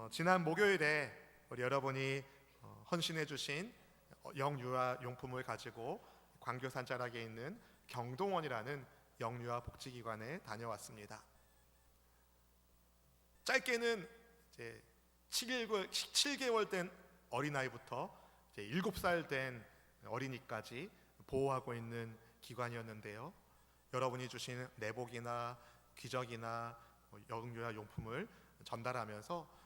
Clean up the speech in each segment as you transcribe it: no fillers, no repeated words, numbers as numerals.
지난 목요일에 우리 여러분이 헌신해 주신 영유아 용품을 가지고 광교산 자락에 있는 경동원이라는 영유아 복지기관에 다녀왔습니다. 짧게는 이제 7개월 된 어린아이부터 이제 7살 된 어린이까지 보호하고 있는 기관이었는데요. 여러분이 주신 내복이나 기저귀나 영유아 용품을 전달하면서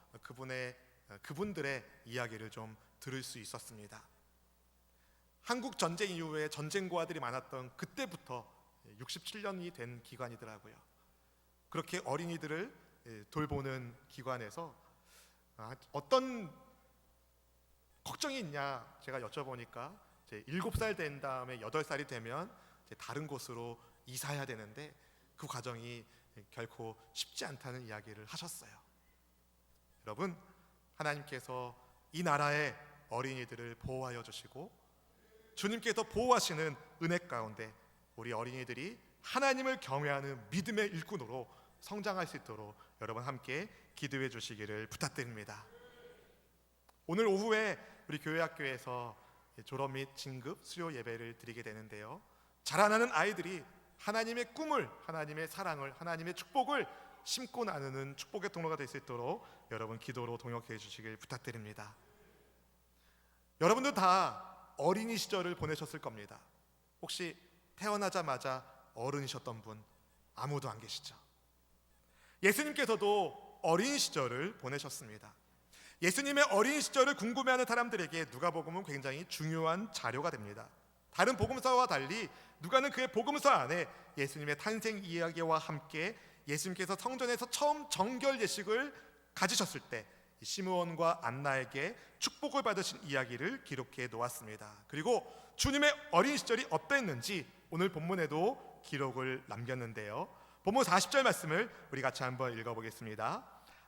그분들의 이야기를 좀 들을 수 있었습니다. 한국 전쟁 이후에 전쟁 고아들이 많았던 그때부터 67년이 된 기관이더라고요. 그렇게 어린이들을 돌보는 기관에서 어떤 걱정이 있냐 제가 여쭤보니까 이제 7살 된 다음에 8살이 되면 이제 다른 곳으로 이사해야 되는데 그 과정이 결코 쉽지 않다는 이야기를 하셨어요. 여러분, 하나님께서 이 나라의 어린이들을 보호하여 주시고 주님께서 보호하시는 은혜 가운데 우리 어린이들이 하나님을 경외하는 믿음의 일꾼으로 성장할 수 있도록 여러분 함께 기도해 주시기를 부탁드립니다. 오늘 오후에 우리 교회학교에서 졸업 및 진급 수요 예배를 드리게 되는데요, 자라나는 아이들이 하나님의 꿈을, 하나님의 사랑을, 하나님의 축복을 심고 나누는 축복의 통로가 될 수 있도록 여러분 기도로 동역해 주시길 부탁드립니다. 여러분도 다 어린이 시절을 보내셨을 겁니다. 혹시 태어나자마자 어른이셨던 분 아무도 안 계시죠? 예수님께서도 어린 시절을 보내셨습니다. 예수님의 어린 시절을 궁금해하는 사람들에게 누가복음은 굉장히 중요한 자료가 됩니다. 다른 복음서와 달리 누가는 그의 복음서 안에 예수님의 탄생 이야기와 함께 예수님께서 성전에서 처음 정결 예식을 가지셨을 때 시므온과 안나에게 축복을 받으신 이야기를 기록해 놓았습니다. 그리고 주님의 어린 시절이 어땠는지 오늘 본문에도 기록을 남겼는데요, 본문 40절 말씀을 우리 같이 한번 읽어보겠습니다.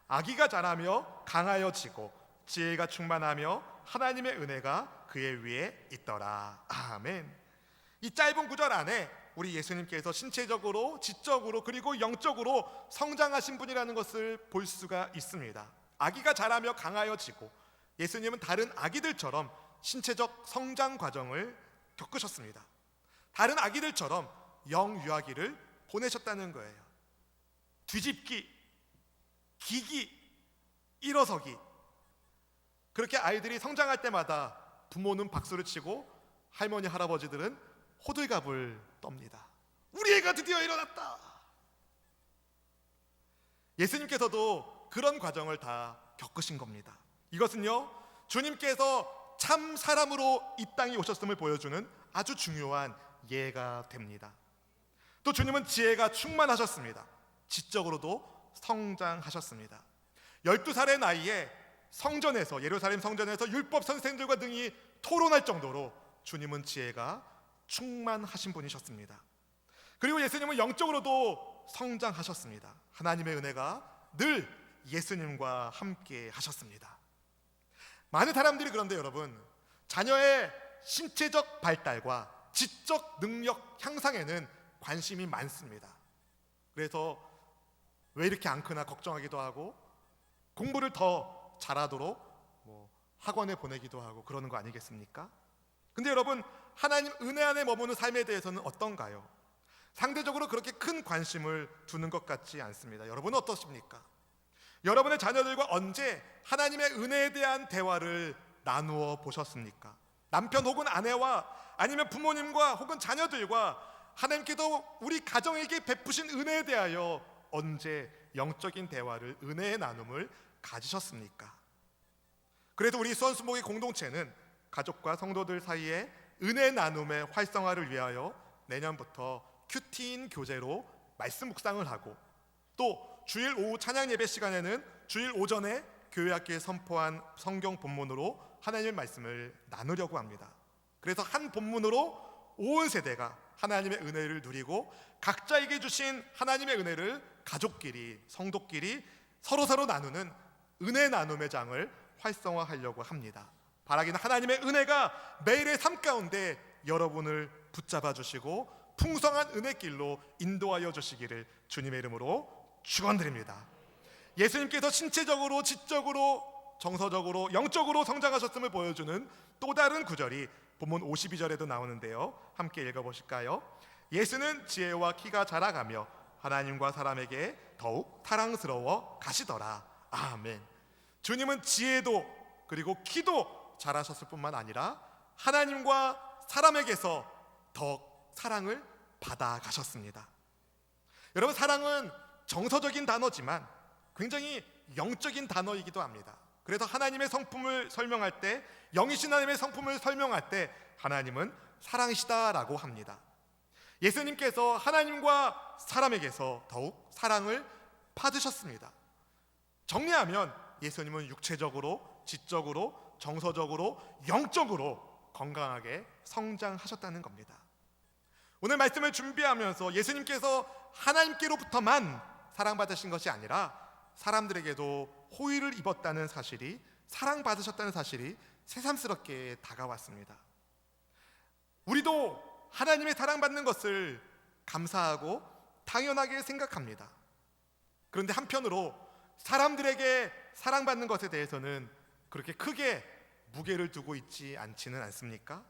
아기가 자라며 강하여지고 지혜가 충만하며 하나님의 은혜가 그의 위에 있더라. 아멘. 이 짧은 구절 안에 우리 예수님께서 신체적으로, 지적으로, 그리고 영적으로 성장하신 분이라는 것을 볼 수가 있습니다. 아기가 자라며 강하여지고, 예수님은 다른 아기들처럼 신체적 성장 과정을 겪으셨습니다. 다른 아기들처럼 영유아기를 보내셨다는 거예요. 뒤집기, 기기, 일어서기, 그렇게 아이들이 성장할 때마다 부모는 박수를 치고 할머니, 할아버지들은 호들갑을 떱니다. 우리 애가 드디어 일어났다. 예수님께서도 그런 과정을 다 겪으신 겁니다. 이것은요, 주님께서 참 사람으로 이 땅에 오셨음을 보여주는 아주 중요한 예가 됩니다. 또 주님은 지혜가 충만하셨습니다. 지적으로도 성장하셨습니다. 12살의 나이에 성전에서, 예루살렘 성전에서 율법 선생들과 등이 토론할 정도로 주님은 지혜가 충만하신 분이셨습니다. 그리고 예수님은 영적으로도 성장하셨습니다. 하나님의 은혜가 늘 예수님과 함께 하셨습니다. 많은 사람들이 그런데 여러분, 자녀의 신체적 발달과 지적 능력 향상에는 관심이 많습니다. 그래서 왜 이렇게 안 크나 걱정하기도 하고, 공부를 더 잘하도록 학원에 보내기도 하고 그러는 거 아니겠습니까? 근데 여러분, 하나님 은혜 안에 머무는 삶에 대해서는 어떤가요? 상대적으로 그렇게 큰 관심을 두는 것 같지 않습니다. 여러분은 어떠십니까? 여러분의 자녀들과 언제 하나님의 은혜에 대한 대화를 나누어 보셨습니까? 남편 혹은 아내와, 아니면 부모님과 혹은 자녀들과 하나님께서 우리 가정에게 베푸신 은혜에 대하여 언제 영적인 대화를, 은혜의 나눔을 가지셨습니까? 그래서 우리 수원수목의 공동체는 가족과 성도들 사이에 은혜 나눔의 활성화를 위하여 내년부터 큐티인 교재로 말씀 묵상을 하고, 또 주일 오후 찬양 예배 시간에는 주일 오전에 교회학교에 선포한 성경 본문으로 하나님의 말씀을 나누려고 합니다. 그래서 한 본문으로 온 세대가 하나님의 은혜를 누리고 각자에게 주신 하나님의 은혜를 가족끼리, 성도끼리 서로 나누는 은혜 나눔의 장을 활성화하려고 합니다. 바라기는 하나님의 은혜가 매일의 삶 가운데 여러분을 붙잡아 주시고 풍성한 은혜길로 인도하여 주시기를 주님의 이름으로 축원드립니다. 예수님께서 신체적으로, 지적으로, 정서적으로, 영적으로 성장하셨음을 보여주는 또 다른 구절이 본문 52절에도 나오는데요. 함께 읽어보실까요? 예수는 지혜와 키가 자라가며 하나님과 사람에게 더욱 사랑스러워 가시더라. 아멘. 주님은 지혜도 그리고 키도 자라셨을 뿐만 아니라 하나님과 사람에게서 더 사랑을 받아가셨습니다. 여러분, 사랑은 정서적인 단어지만 굉장히 영적인 단어이기도 합니다. 그래서 하나님의 성품을 설명할 때, 영이신 하나님의 성품을 설명할 때 하나님은 사랑이시다라고 합니다. 예수님께서 하나님과 사람에게서 더욱 사랑을 받으셨습니다. 정리하면 예수님은 육체적으로, 지적으로, 정서적으로, 영적으로 건강하게 성장하셨다는 겁니다. 오늘 말씀을 준비하면서 예수님께서 하나님께로부터만 사랑받으신 것이 아니라 사람들에게도 호의를 입었다는 사실이, 사랑받으셨다는 사실이 새삼스럽게 다가왔습니다. 우리도 하나님의 사랑받는 것을 감사하고 당연하게 생각합니다. 그런데 한편으로 사람들에게 사랑받는 것에 대해서는 그렇게 크게 무게를 두고 있지 않지는 않습니까?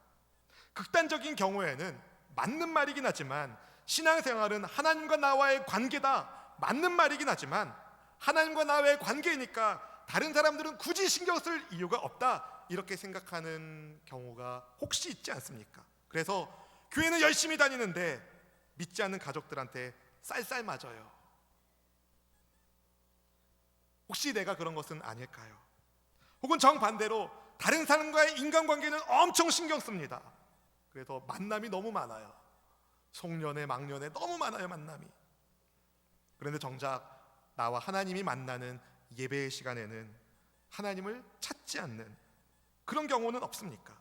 극단적인 경우에는 맞는 말이긴 하지만, 신앙생활은 하나님과 나와의 관계다, 맞는 말이긴 하지만 하나님과 나와의 관계이니까 다른 사람들은 굳이 신경 쓸 이유가 없다, 이렇게 생각하는 경우가 혹시 있지 않습니까? 그래서 교회는 열심히 다니는데 믿지 않는 가족들한테 쌀쌀 맞아요. 혹시 내가 그런 것은 아닐까요? 혹은 정반대로 다른 사람과의 인간관계는 엄청 신경 씁니다. 그래서 만남이 너무 많아요. 송년회, 막년회 너무 많아요, 만남이. 그런데 정작 나와 하나님이 만나는 예배의 시간에는 하나님을 찾지 않는 그런 경우는 없습니까?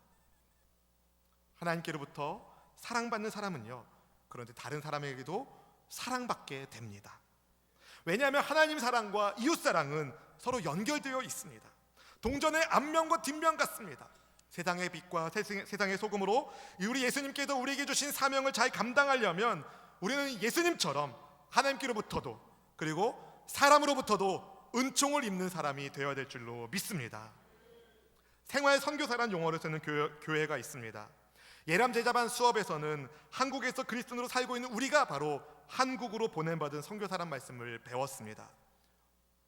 하나님께로부터 사랑받는 사람은요, 그런데 다른 사람에게도 사랑받게 됩니다. 왜냐하면 하나님 사랑과 이웃 사랑은 서로 연결되어 있습니다. 동전의 앞면과 뒷면 같습니다. 세상의 빛과 세상의 소금으로 우리 예수님께서 우리에게 주신 사명을 잘 감당하려면 우리는 예수님처럼 하나님께로부터도 그리고 사람으로부터도 은총을 입는 사람이 되어야 될 줄로 믿습니다. 생활 선교사라는 용어를 쓰는 교회가 있습니다. 예람 제자반 수업에서는 한국에서 그리스도인으로 살고 있는 우리가 바로 한국으로 보냄받은 선교사란 말씀을 배웠습니다.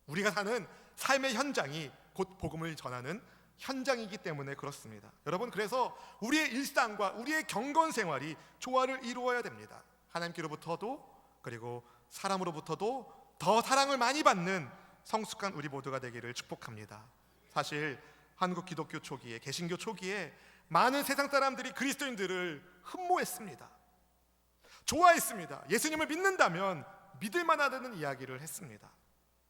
우리가 사는 삶의 현장이 곧 복음을 전하는 현장이기 때문에 그렇습니다. 여러분, 그래서 우리의 일상과 우리의 경건 생활이 조화를 이루어야 됩니다. 하나님께로부터도 그리고 사람으로부터도 더 사랑을 많이 받는 성숙한 우리 모두가 되기를 축복합니다. 사실 한국 기독교 초기에, 개신교 초기에 많은 세상 사람들이 그리스도인들을 흠모했습니다. 좋아했습니다. 예수님을 믿는다면 믿을 만하다는 이야기를 했습니다.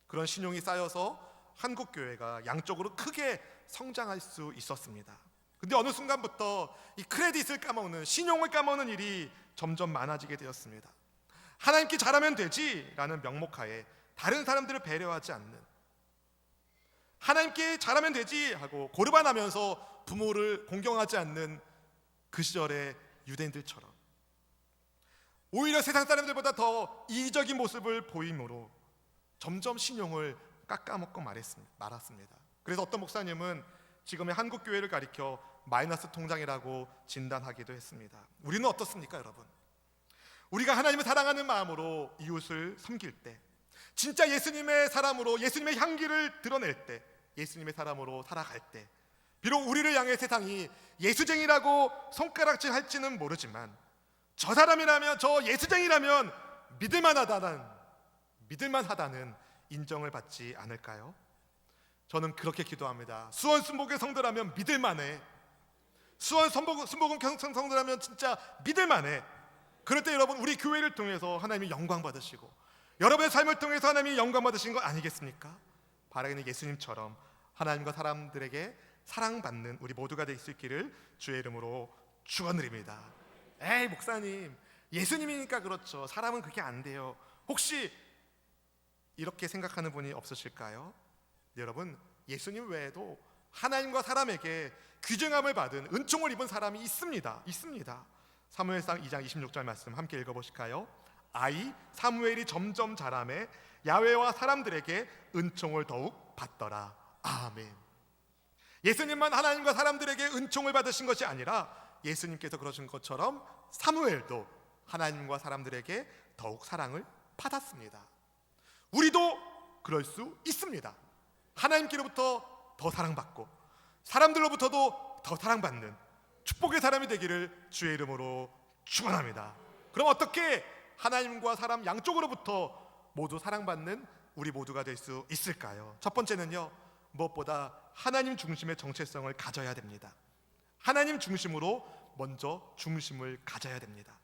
그런 신용이 쌓여서 한국 교회가 양쪽으로 크게 성장할 수 있었습니다. 근데 어느 순간부터 이 크레딧을 까먹는, 신용을 까먹는 일이 점점 많아지게 되었습니다. 하나님께 잘하면 되지라는 명목하에 다른 사람들을 배려하지 않는, 하나님께 잘하면 되지 하고 고르반하면서 부모를 공경하지 않는 그 시절의 유대인들처럼 오히려 세상 사람들보다 더 이기적인 모습을 보임으로 점점 신용을 깎아먹고 말았습니다. 그래서 어떤 목사님은 지금의 한국 교회를 가리켜 마이너스 통장이라고 진단하기도 했습니다. 우리는 어떻습니까, 여러분? 우리가 하나님을 사랑하는 마음으로 이웃을 섬길 때, 진짜 예수님의 사람으로 예수님의 향기를 드러낼 때, 예수님의 사람으로 살아갈 때, 비록 우리를 향해 세상이 예수쟁이라고 손가락질 할지는 모르지만 저 사람이라면, 저 예수쟁이라면 믿을만하다는 인정을 받지 않을까요? 저는 그렇게 기도합니다. 수원 순복의 성도라면 믿을만해. 수원 순복음 성도라면 진짜 믿을만해. 그럴 때 여러분, 우리 교회를 통해서 하나님이 영광 받으시고 여러분의 삶을 통해서 하나님이 영광 받으신 거 아니겠습니까? 바라기는 예수님처럼 하나님과 사람들에게 사랑받는 우리 모두가 될 수 있기를 주의 이름으로 축원드립니다. 에이, 목사님, 예수님이니까 그렇죠. 사람은 그렇게 안 돼요. 혹시 이렇게 생각하는 분이 없으실까요? 여러분, 예수님 외에도 하나님과 사람에게 귀중함을 받은, 은총을 입은 사람이 있습니다. 사무엘상 2장 26절 말씀 함께 읽어보실까요? 아이 사무엘이 점점 자라매 야훼와 사람들에게 은총을 더욱 받더라. 아멘. 예수님만 하나님과 사람들에게 은총을 받으신 것이 아니라 예수님께서 그러신 것처럼 사무엘도 하나님과 사람들에게 더욱 사랑을 받았습니다. 우리도 그럴 수 있습니다. 하나님께로부터 더 사랑받고 사람들로부터도 더 사랑받는 축복의 사람이 되기를 주의 이름으로 축원합니다. 그럼 어떻게 하나님과 사람 양쪽으로부터 모두 사랑받는 우리 모두가 될 수 있을까요? 첫 번째는요, 무엇보다 하나님 중심의 정체성을 가져야 됩니다. 하나님 중심으로 먼저 중심을 가져야 됩니다.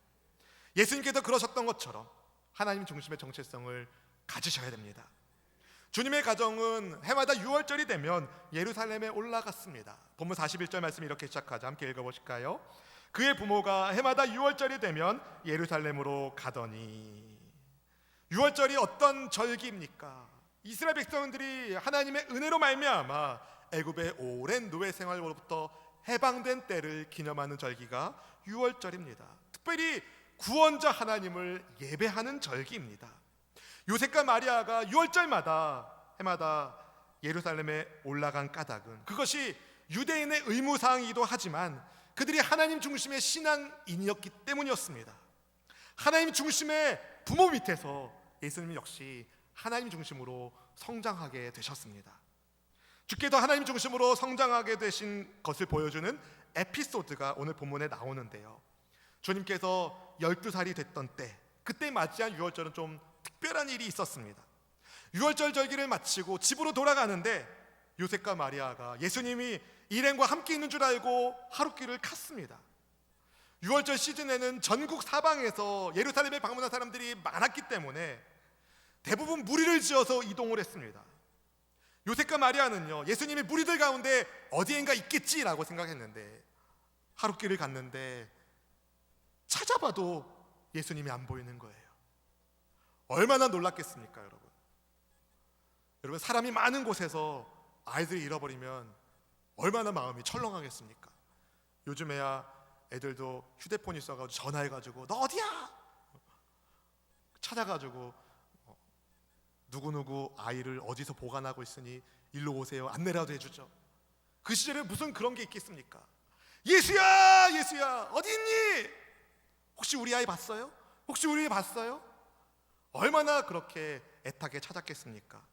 예수님께서 그러셨던 것처럼 하나님 중심의 정체성을 가지셔야 됩니다. 주님의 가정은 해마다 6월절이 되면 예루살렘에 올라갔습니다. 본문 41절 말씀 이렇게 시작하자. 함께 읽어보실까요? 그의 부모가 해마다 6월절이 되면 예루살렘으로 가더니. 6월절이 어떤 절기입니까? 이스라엘 백성들이 하나님의 은혜로 말미암아 애굽의 오랜 노예 생활로부터 해방된 때를 기념하는 절기가 6월절입니다. 특별히 구원자 하나님을 예배하는 절기입니다. 요셉과 마리아가 6월절마다 해마다 예루살렘에 올라간 까닭은 그것이 유대인의 의무사항이기도 하지만 그들이 하나님 중심의 신앙인이었기 때문이었습니다. 하나님 중심의 부모 밑에서 예수님 역시 하나님 중심으로 성장하게 되셨습니다. 주께서 하나님 중심으로 성장하게 되신 것을 보여주는 에피소드가 오늘 본문에 나오는데요, 주님께서 12살이 됐던 때, 그때 맞이한 6월절은 좀 특별한 일이 있었습니다. 6월절 절기를 마치고 집으로 돌아가는데 요셉과 마리아가 예수님이 일행과 함께 있는 줄 알고 하룻길을 갔습니다. 6월절 시즌에는 전국 사방에서 예루살렘에 방문한 사람들이 많았기 때문에 대부분 무리를 지어서 이동을 했습니다. 요셉과 마리아는요, 예수님이 무리들 가운데 어디엔가 있겠지라고 생각했는데 하룻길을 갔는데 찾아봐도 예수님이 안 보이는 거예요. 얼마나 놀랐겠습니까, 여러분? 여러분, 사람이 많은 곳에서 아이들이 잃어버리면 얼마나 마음이 철렁하겠습니까? 요즘에야 애들도 휴대폰이 있어가지고 전화해가지고 너 어디야? 찾아가지고 누구누구 아이를 어디서 보관하고 있으니 일로 오세요, 안내라도 해주죠. 그 시절에 무슨 그런 게 있겠습니까? 예수야, 예수야, 어디 있니? 혹시 우리 아이 봤어요? 혹시 우리 아이 봤어요? 얼마나 그렇게 애타게 찾았겠습니까?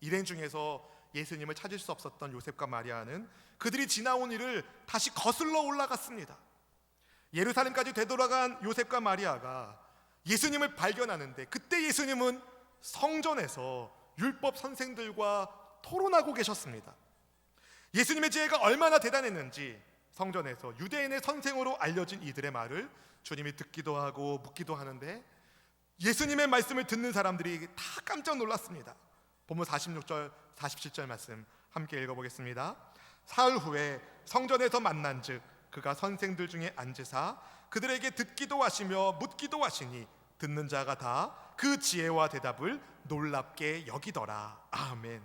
일행 중에서 예수님을 찾을 수 없었던 요셉과 마리아는 그들이 지나온 일을 다시 거슬러 올라갔습니다. 예루살렘까지 되돌아간 요셉과 마리아가 예수님을 발견하는데 그때 예수님은 성전에서 율법 선생들과 토론하고 계셨습니다. 예수님의 지혜가 얼마나 대단했는지 성전에서 유대인의 선생으로 알려진 이들의 말을 주님이 듣기도 하고 묻기도 하는데 예수님의 말씀을 듣는 사람들이 다 깜짝 놀랐습니다. 본문 46절 47절 말씀 함께 읽어보겠습니다. 사흘 후에 성전에서 만난즉 그가 선생들 중에 앉으사 그들에게 듣기도 하시며 묻기도 하시니 듣는 자가 다 그 지혜와 대답을 놀랍게 여기더라. 아멘.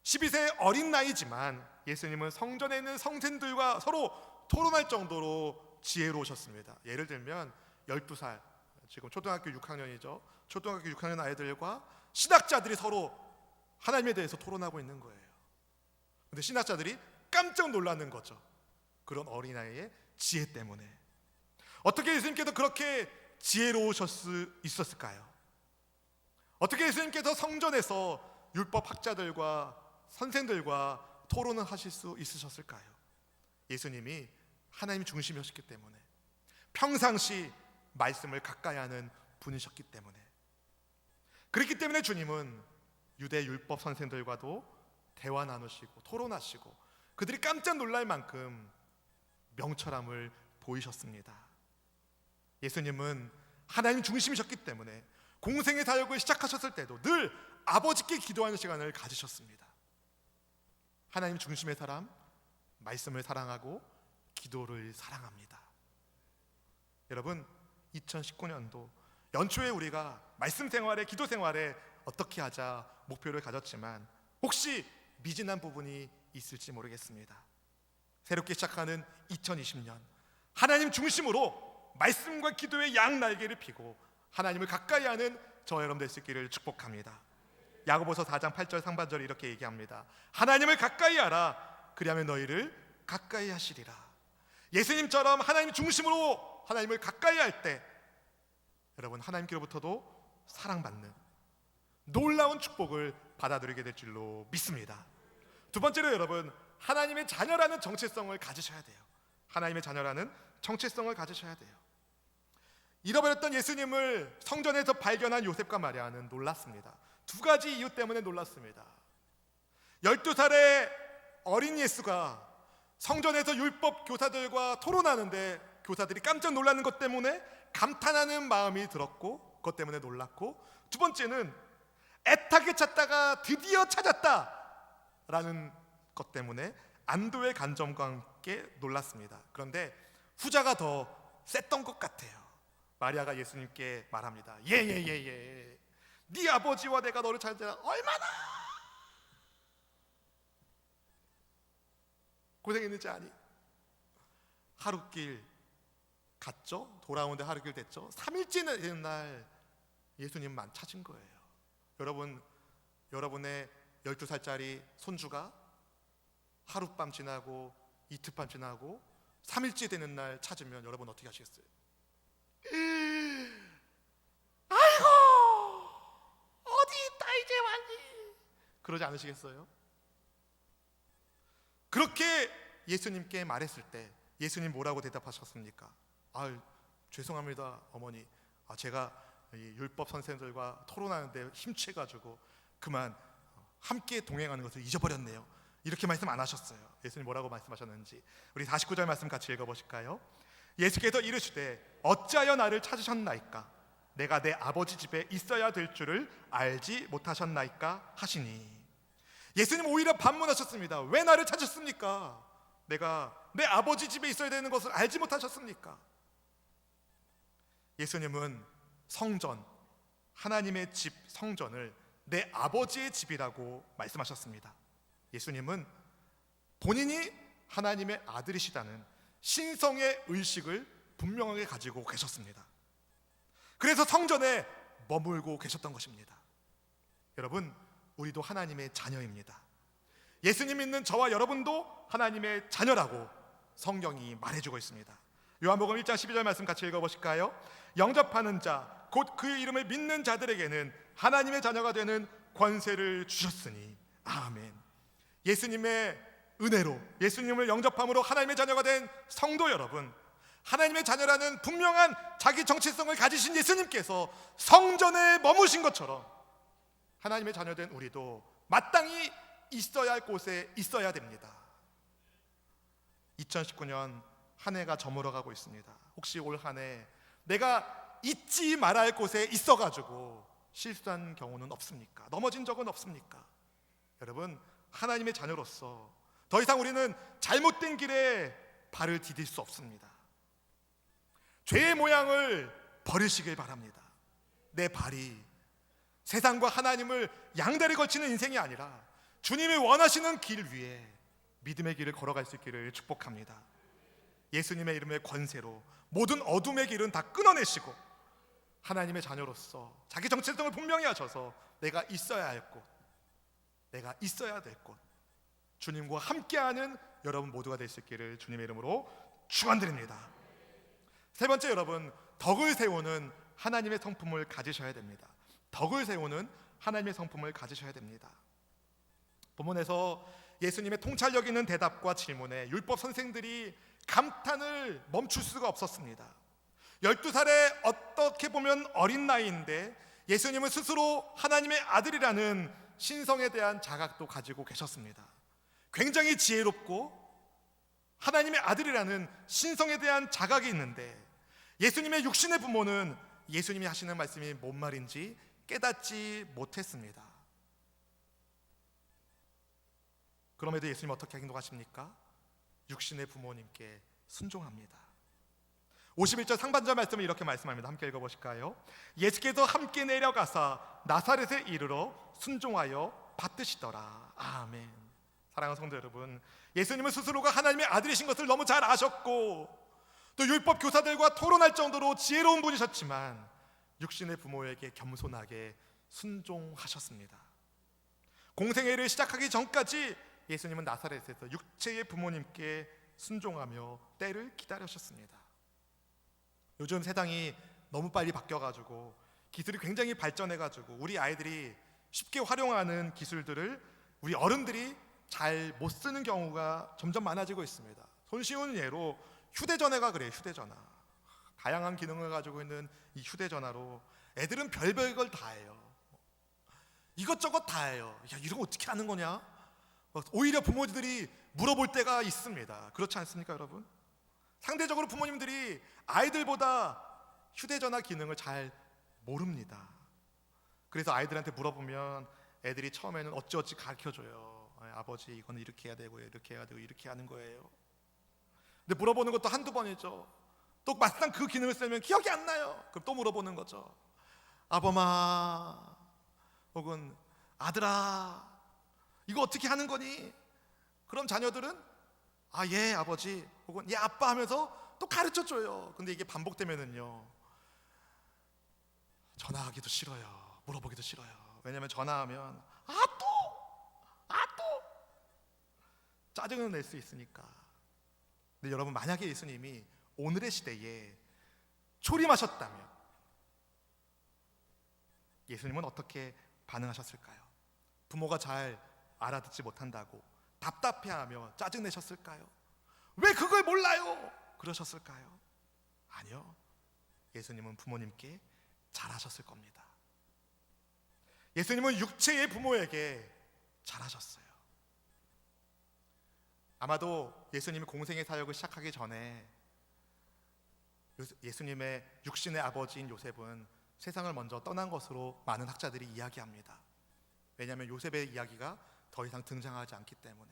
12세 어린 나이지만 예수님은 성전에 있는 성생들과 서로 토론할 정도로 지혜로우셨습니다. 예를 들면 12살, 지금 초등학교 6학년이죠. 초등학교 6학년 아이들과 신학자들이 서로 하나님에 대해서 토론하고 있는 거예요. 근데 신학자들이 깜짝 놀라는 거죠. 그런 어린아이의 지혜 때문에. 어떻게 예수님께서 그렇게 지혜로우실 수 있었을까요? 어떻게 예수님께서 성전에서 율법 학자들과 선생들과 토론을 하실 수 있으셨을까요? 예수님이 하나님 중심이었기 때문에, 평상시 말씀을 가까이 하는 분이셨기 때문에, 그렇기 때문에 주님은 유대 율법 선생들과도 대화 나누시고 토론하시고 그들이 깜짝 놀랄 만큼 명철함을 보이셨습니다. 예수님은 하나님 중심이셨기 때문에 공생의 사역을 시작하셨을 때도 늘 아버지께 기도하는 시간을 가지셨습니다. 하나님 중심의 사람, 말씀을 사랑하고 기도를 사랑합니다. 여러분, 2019년도 연초에 우리가 말씀 생활에, 기도 생활에 어떻게 하자 목표를 가졌지만 혹시 미진한 부분이 있을지 모르겠습니다. 새롭게 시작하는 2020년, 하나님 중심으로 말씀과 기도의 양 날개를 피고 하나님을 가까이 하는 저와 여러분 될 수 있기를 축복합니다. 야고보서 4장 8절 상반절에 이렇게 얘기합니다. 하나님을 가까이 하라. 그리하면 너희를 가까이 하시리라. 예수님처럼 하나님 중심으로 하나님을 가까이 할 때 여러분 하나님께로부터도 사랑받는 놀라운 축복을 받아들이게 될 줄로 믿습니다. 두 번째로 여러분 하나님의 자녀라는 정체성을 가지셔야 돼요. 하나님의 자녀라는 정체성을 가지셔야 돼요. 잃어버렸던 예수님을 성전에서 발견한 요셉과 마리아는 놀랐습니다. 두 가지 이유 때문에 놀랐습니다. 12살의 어린 예수가 성전에서 율법 교사들과 토론하는데 교사들이 깜짝 놀라는 것 때문에 감탄하는 마음이 들었고 그것 때문에 놀랐고, 두 번째는 애타게 찾다가 드디어 찾았다라는 것 때문에 안도의 간점과 함께 놀랐습니다. 그런데 후자가 더 셌던 것 같아요. 마리아가 예수님께 말합니다. 예. 네 아버지와 내가 너를 찾아 얼마나 고생했는지 아니? 하루길 갔죠? 돌아오는데 하루길 됐죠? 3일째 되는 날 예수님만 찾은 거예요. 여러분의 12살짜리 손주가 하룻밤 지나고 이틀밤 지나고 3일째 되는 날 찾으면 여러분 어떻게 하시겠어요? 아이고 어디 있다 이제 왔니? 그러지 않으시겠어요? 그렇게 예수님께 말했을 때 예수님 뭐라고 대답하셨습니까? 죄송합니다 어머니, 제가 이 율법 선생들과 토론하는데 힘채가지고 그만 함께 동행하는 것을 잊어버렸네요. 이렇게 말씀 안 하셨어요. 예수님 뭐라고 말씀하셨는지 우리 49절 말씀 같이 읽어보실까요? 예수께서 이르시되 어찌하여 나를 찾으셨나이까? 내가 내 아버지 집에 있어야 될 줄을 알지 못하셨나이까 하시니. 예수님 오히려 반문하셨습니다. 왜 나를 찾으셨습니까? 내가 내 아버지 집에 있어야 되는 것을 알지 못하셨습니까? 예수님은 성전, 하나님의 집 성전을 내 아버지의 집이라고 말씀하셨습니다. 예수님은 본인이 하나님의 아들이시다는 신성의 의식을 분명하게 가지고 계셨습니다. 그래서 성전에 머물고 계셨던 것입니다. 여러분, 우리도 하나님의 자녀입니다. 예수님 믿는 저와 여러분도 하나님의 자녀라고 성경이 말해주고 있습니다. 요한복음 1장 12절 말씀 같이 읽어보실까요? 영접하는 자, 곧 그 이름을 믿는 자들에게는 하나님의 자녀가 되는 권세를 주셨으니. 아멘. 예수님의 은혜로, 예수님을 영접함으로 하나님의 자녀가 된 성도 여러분, 하나님의 자녀라는 분명한 자기 정체성을 가지신 예수님께서 성전에 머무신 것처럼 하나님의 자녀된 우리도 마땅히 있어야 할 곳에 있어야 됩니다. 2019년 한 해가 저물어가고 있습니다. 혹시 올 한 해 내가 잊지 말아야 할 곳에 있어가지고 실수한 경우는 없습니까? 넘어진 적은 없습니까? 여러분, 하나님의 자녀로서 더 이상 우리는 잘못된 길에 발을 디딜 수 없습니다. 죄의 모양을 버리시길 바랍니다. 내 발이 세상과 하나님을 양다리 걸치는 인생이 아니라 주님이 원하시는 길 위에 믿음의 길을 걸어갈 수 있기를 축복합니다. 예수님의 이름의 권세로 모든 어둠의 길은 다 끊어내시고 하나님의 자녀로서 자기 정체성을 분명히 하셔서 내가 있어야 할 곳, 내가 있어야 될 곳, 주님과 함께하는 여러분 모두가 될 수 있기를 주님의 이름으로 축원드립니다. 세 번째, 여러분, 덕을 세우는 하나님의 성품을 가지셔야 됩니다. 덕을 세우는 하나님의 성품을 가지셔야 됩니다. 본문에서 예수님의 통찰력 있는 대답과 질문에 율법 선생들이 감탄을 멈출 수가 없었습니다. 12살의 어떻게 보면 어린 나이인데 예수님은 스스로 하나님의 아들이라는 신성에 대한 자각도 가지고 계셨습니다. 굉장히 지혜롭고 하나님의 아들이라는 신성에 대한 자각이 있는데 예수님의 육신의 부모는 예수님이 하시는 말씀이 뭔 말인지 깨닫지 못했습니다. 그럼에도 예수님 어떻게 행동하십니까? 육신의 부모님께 순종합니다. 51절 상반절 말씀을 이렇게 말씀합니다. 함께 읽어보실까요? 예수께서 함께 내려가사 나사렛에 이르러 순종하여 받드시더라. 아멘. 사랑하는 성도 여러분, 예수님은 스스로가 하나님의 아들이신 것을 너무 잘 아셨고 또 율법 교사들과 토론할 정도로 지혜로운 분이셨지만 육신의 부모에게 겸손하게 순종하셨습니다. 공생애를 시작하기 전까지 예수님은 나사렛에서 육체의 부모님께 순종하며 때를 기다리셨습니다. 요즘 세상이 너무 빨리 바뀌어가지고 기술이 굉장히 발전해가지고 우리 아이들이 쉽게 활용하는 기술들을 우리 어른들이 잘 못 쓰는 경우가 점점 많아지고 있습니다. 손쉬운 예로 휴대전화가 그래요. 휴대전화, 다양한 기능을 가지고 있는 이 휴대전화로 애들은 별별 걸 다 해요. 이것저것 다 해요. 야, 이런 거 어떻게 하는 거냐? 오히려 부모님들이 물어볼 때가 있습니다. 그렇지 않습니까, 여러분? 상대적으로 부모님들이 아이들보다 휴대전화 기능을 잘 모릅니다. 그래서 아이들한테 물어보면 애들이 처음에는 어찌어찌 가르쳐줘요. 아버지, 이거는 이렇게 해야 되고 이렇게 해야 되고 이렇게 하는 거예요. 근데 물어보는 것도 한두 번이죠. 또 막상 그 기능을 쓰면 기억이 안 나요. 그럼 또 물어보는 거죠. 아범아, 혹은 아들아, 이거 어떻게 하는 거니? 그럼 자녀들은 아, 예 아버지, 혹은 예 아빠 하면서 또 가르쳐줘요. 근데 이게 반복되면은요, 전화하기도 싫어요. 물어보기도 싫어요. 왜냐하면 전화하면 또 짜증을 낼 수 있으니까. 근데 여러분, 만약에 예수님이 오늘의 시대에 초림하셨다면 예수님은 어떻게 반응하셨을까요? 부모가 잘 알아듣지 못한다고 답답해하며 짜증내셨을까요? 왜 그걸 몰라요? 그러셨을까요? 아니요. 예수님은 부모님께 잘하셨을 겁니다. 예수님은 육체의 부모에게 잘하셨어요. 아마도 예수님이 공생의 사역을 시작하기 전에 예수님의 육신의 아버지인 요셉은 세상을 먼저 떠난 것으로 많은 학자들이 이야기합니다. 왜냐하면 요셉의 이야기가 더 이상 등장하지 않기 때문에.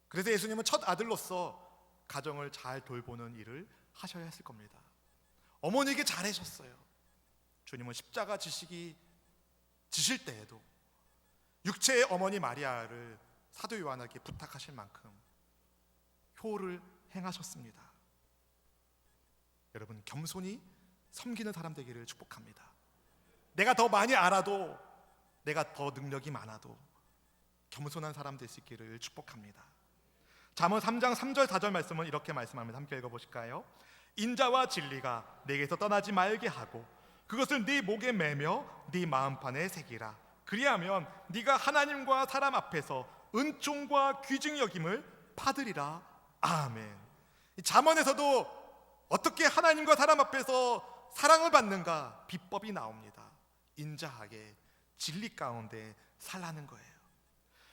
그래서 예수님은 첫 아들로서 가정을 잘 돌보는 일을 하셔야 했을 겁니다. 어머니에게 잘하셨어요. 주님은 십자가 지실 때에도 육체의 어머니 마리아를 사도 요한에게 부탁하실 만큼 효를 행하셨습니다. 여러분, 겸손히 섬기는 사람 되기를 축복합니다. 내가 더 많이 알아도, 내가 더 능력이 많아도 겸손한 사람 될 수 있기를 축복합니다. 잠언 3장 3절 4절 말씀은 이렇게 말씀합니다. 함께 읽어보실까요? 인자와 진리가 내게서 떠나지 말게 하고 그것을 네 목에 매며 네 마음판에 새기라. 그리하면 네가 하나님과 사람 앞에서 은총과 귀중히 여김을 받으리라. 아멘. 잠언에서도 어떻게 하나님과 사람 앞에서 사랑을 받는가 비법이 나옵니다. 인자하게 진리 가운데 살라는 거예요.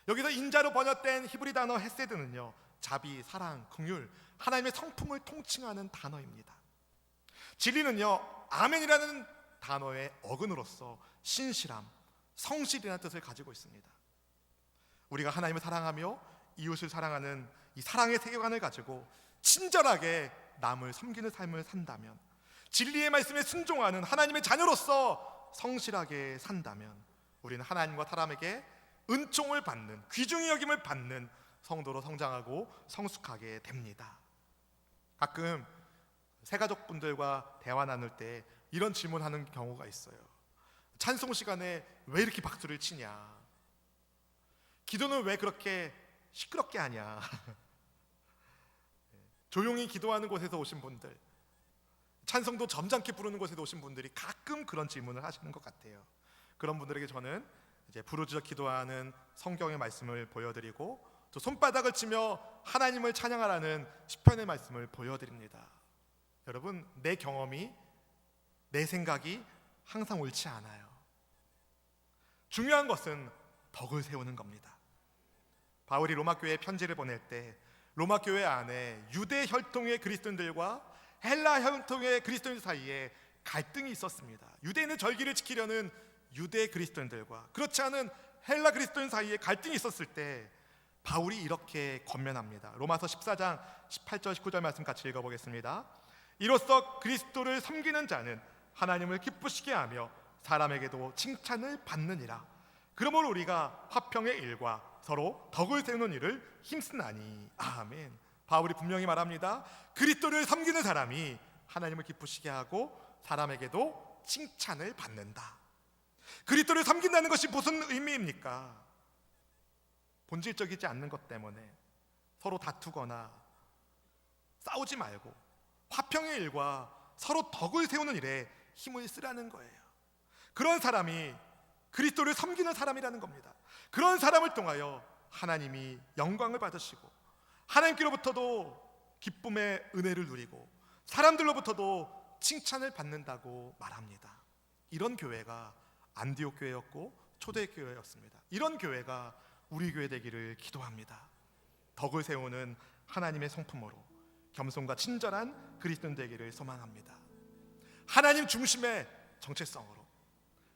여기서 인자로 번역된 히브리 단어 헤세드는요, 자비, 사랑, 긍휼, 하나님의 성품을 통칭하는 단어입니다. 진리는요, 아멘이라는 단어의 어근으로서 신실함, 성실이라는 뜻을 가지고 있습니다. 우리가 하나님을 사랑하며 이웃을 사랑하는 이 사랑의 세계관을 가지고 친절하게 남을 섬기는 삶을 산다면, 진리의 말씀에 순종하는 하나님의 자녀로서 성실하게 산다면 우리는 하나님과 사람에게 은총을 받는, 귀중히 여김을 받는 성도로 성장하고 성숙하게 됩니다. 가끔 새가족분들과 대화 나눌 때 이런 질문하는 경우가 있어요. 찬송 시간에 왜 이렇게 박수를 치냐? 기도는 왜 그렇게 시끄럽게 하냐? 조용히 기도하는 곳에서 오신 분들, 찬송도 점잖게 부르는 곳에서 오신 분들이 가끔 그런 질문을 하시는 것 같아요. 그런 분들에게 저는 이제 부르짖어 기도하는 성경의 말씀을 보여드리고, 또 손바닥을 치며 하나님을 찬양하라는 시편의 말씀을 보여드립니다. 여러분, 내 경험이, 내 생각이 항상 옳지 않아요. 중요한 것은 덕을 세우는 겁니다. 바울이 로마 교회에 편지를 보낼 때 로마 교회 안에 유대 혈통의 그리스도인들과 헬라 혈통의 그리스도인 사이에 갈등이 있었습니다. 유대인의 절기를 지키려는 유대 그리스도인들과 그렇지 않은 헬라 그리스도인 사이에 갈등이 있었을 때 바울이 이렇게 권면합니다. 로마서 14장 18절 19절 말씀 같이 읽어보겠습니다. 이로써 그리스도를 섬기는 자는 하나님을 기쁘시게 하며 사람에게도 칭찬을 받느니라. 그러므로 우리가 화평의 일과 서로 덕을 세우는 일을 힘쓰나니. 아멘. 바울이 분명히 말합니다. 그리스도를 섬기는 사람이 하나님을 기쁘시게 하고 사람에게도 칭찬을 받는다. 그리스도를 섬긴다는 것이 무슨 의미입니까? 본질적이지 않는 것 때문에 서로 다투거나 싸우지 말고 화평의 일과 서로 덕을 세우는 일에 힘을 쓰라는 거예요. 그런 사람이 그리스도를 섬기는 사람이라는 겁니다. 그런 사람을 통하여 하나님이 영광을 받으시고 하나님께로부터도 기쁨의 은혜를 누리고 사람들로부터도 칭찬을 받는다고 말합니다. 이런 교회가 안디옥 교회였고 초대교회였습니다. 이런 교회가 우리 교회 되기를 기도합니다. 덕을 세우는 하나님의 성품으로 겸손과 친절한 그리스도인 되기를 소망합니다. 하나님 중심의 정체성으로,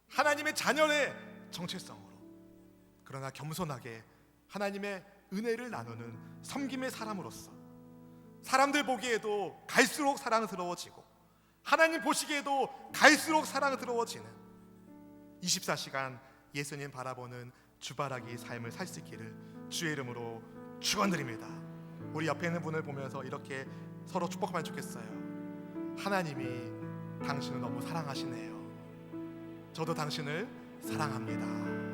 하나님의 자녀의 정체성으로, 그러나 겸손하게 하나님의 은혜를 나누는 섬김의 사람으로서 사람들 보기에도 갈수록 사랑스러워지고 하나님 보시기에도 갈수록 사랑스러워지는 24시간 예수님 바라보는 주바라기 삶을 살 수 있기를 주의 이름으로 축원드립니다. 우리 옆에 있는 분을 보면서 이렇게 서로 축복하면 좋겠어요. 하나님이 당신을 너무 사랑하시네요. 저도 당신을 사랑합니다.